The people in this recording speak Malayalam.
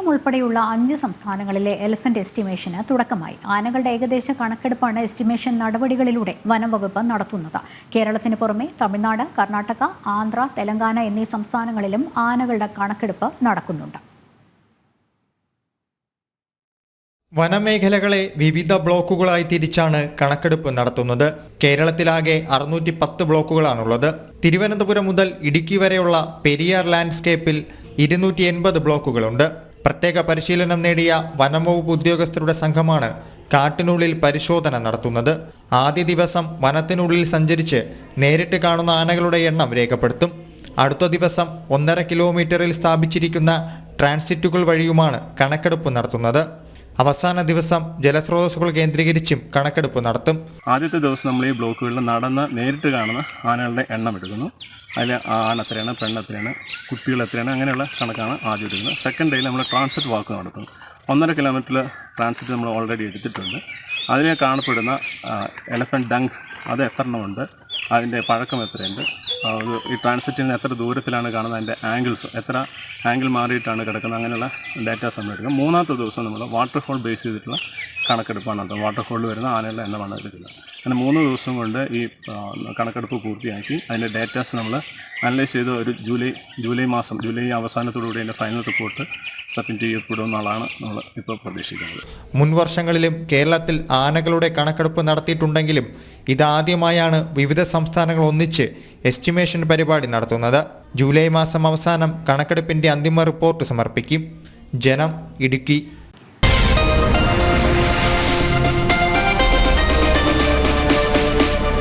കേരളം ഉൾപ്പെടെയുള്ള 5 സംസ്ഥാനങ്ങളിലെ എലിഫന്റ് എസ്റ്റിമേഷന് തുടക്കമായി. ആനകളുടെ ഏകദേശ കണക്കെടുപ്പാണ് എസ്റ്റിമേഷൻ നടപടികളിലൂടെ വനം വകുപ്പ് നടത്തുന്നത്. കേരളത്തിന് പുറമെ തമിഴ്നാട്, കർണാടക, ആന്ധ്ര, തെലങ്കാന എന്നീ സംസ്ഥാനങ്ങളിലും ആനകളുടെ കണക്കെടുപ്പ് നടക്കുന്നുണ്ട്. വനമേഖലകളെ വിവിധ ബ്ലോക്കുകളായി തിരിച്ചാണ് കണക്കെടുപ്പ് നടത്തുന്നത്. കേരളത്തിലാകെ 610 ബ്ലോക്കുകളാണുള്ളത്. തിരുവനന്തപുരം മുതൽ ഇടുക്കി വരെയുള്ള പെരിയാർ ലാൻഡ്സ്കേപ്പിൽ 280 ബ്ലോക്കുകളുണ്ട്. പ്രത്യേക പരിശീലനം നേടിയ വനംവകുപ്പ് ഉദ്യോഗസ്ഥരുടെ സംഘമാണ് കാട്ടിനുള്ളിൽ പരിശോധന നടത്തുന്നത്. ആദ്യ ദിവസം വനത്തിനുള്ളിൽ സഞ്ചരിച്ച് നേരിട്ട് കാണുന്ന ആനകളുടെ എണ്ണം രേഖപ്പെടുത്തും. അടുത്ത ദിവസം 1.5 കിലോമീറ്ററിൽ സ്ഥാപിച്ചിരിക്കുന്ന ട്രാൻസിറ്റുകൾ വഴിയുമാണ് കണക്കെടുപ്പ് നടത്തുന്നത്. അവസാന ദിവസം ജലസ്രോതസ്സുകൾ കേന്ദ്രീകരിച്ചും കണക്കെടുപ്പ് നടത്തും. ആദ്യത്തെ ദിവസം നമ്മൾ ഈ ബ്ലോക്കുകളിൽ നടന്ന് നേരിട്ട് കാണുന്ന ആനകളുടെ എണ്ണം എടുക്കുന്നു. അതിൽ ആന എത്രയാണ്, പെണ്ണെത്രയാണ്, കുട്ടികൾ എത്രയാണ്, അങ്ങനെയുള്ള കണക്കാണ് ആദ്യം എടുക്കുന്നത്. സെക്കൻഡ് ഡേയിൽ നമ്മൾ ട്രാൻസിറ്റ് വാക്ക് നടത്തുന്നു. 1.5 കിലോമീറ്ററിൽ ട്രാൻസിറ്റ് നമ്മൾ ഓൾറെഡി എടുത്തിട്ടുണ്ട്. അതിനെ കാണപ്പെടുന്ന എലഫൻറ്റ് ഡങ്ക് അത് എത്ര എണ്ണമുണ്ട്, അതിൻ്റെ പഴക്കം എത്രയുണ്ട്, ഈ ട്രാൻസിറ്റിൽ നിന്ന് എത്ര ദൂരത്തിലാണ് കാണുന്നത്, അതിൻ്റെ ആംഗിൾസ് എത്ര ആംഗിൾ മാറിയിട്ടാണ് കിടക്കുന്നത്, അങ്ങനെയുള്ള ഡാറ്റാസ് നമ്മൾ എടുക്കുക. മൂന്നാമത്തെ ദിവസം നമ്മൾ വാട്ടർ ഹോൾ ബേസ് ചെയ്തിട്ടുള്ള കണക്കെടുപ്പാണ് നടത്തുന്നത്. വാട്ടർ ഹോളിൽ വരുന്ന ആനകളുടെ എണ്ണമാണ് എടുക്കുന്നത്. അങ്ങനെ 3 ദിവസം കൊണ്ട് ഈ കണക്കെടുപ്പ് പൂർത്തിയാക്കി അതിൻ്റെ ഡാറ്റാസ് നമ്മൾ അനലൈസ് ചെയ്ത് ഒരു ജൂലൈ അവസാനത്തോടുകൂടി അതിൻ്റെ ഫൈനൽ റിപ്പോർട്ട് സബ്മിറ്റ് ചെയ്യപ്പെടുമെന്നുള്ളതാണ് നമ്മൾ ഇപ്പോൾ പ്രതീക്ഷിക്കുന്നത്. മുൻ വർഷങ്ങളിലും കേരളത്തിൽ ആനകളുടെ കണക്കെടുപ്പ് നടത്തിയിട്ടുണ്ടെങ്കിലും ഇതാദ്യമായാണ് വിവിധ സംസ്ഥാനങ്ങൾ ഒന്നിച്ച് എസ്റ്റിമേഷൻ പരിപാടി നടത്തുന്നത്. ജൂലൈ മാസം അവസാനം കണക്കെടുപ്പിൻ്റെ അന്തിമ റിപ്പോർട്ട് സമർപ്പിക്കും. ജനം, ഇടുക്കി.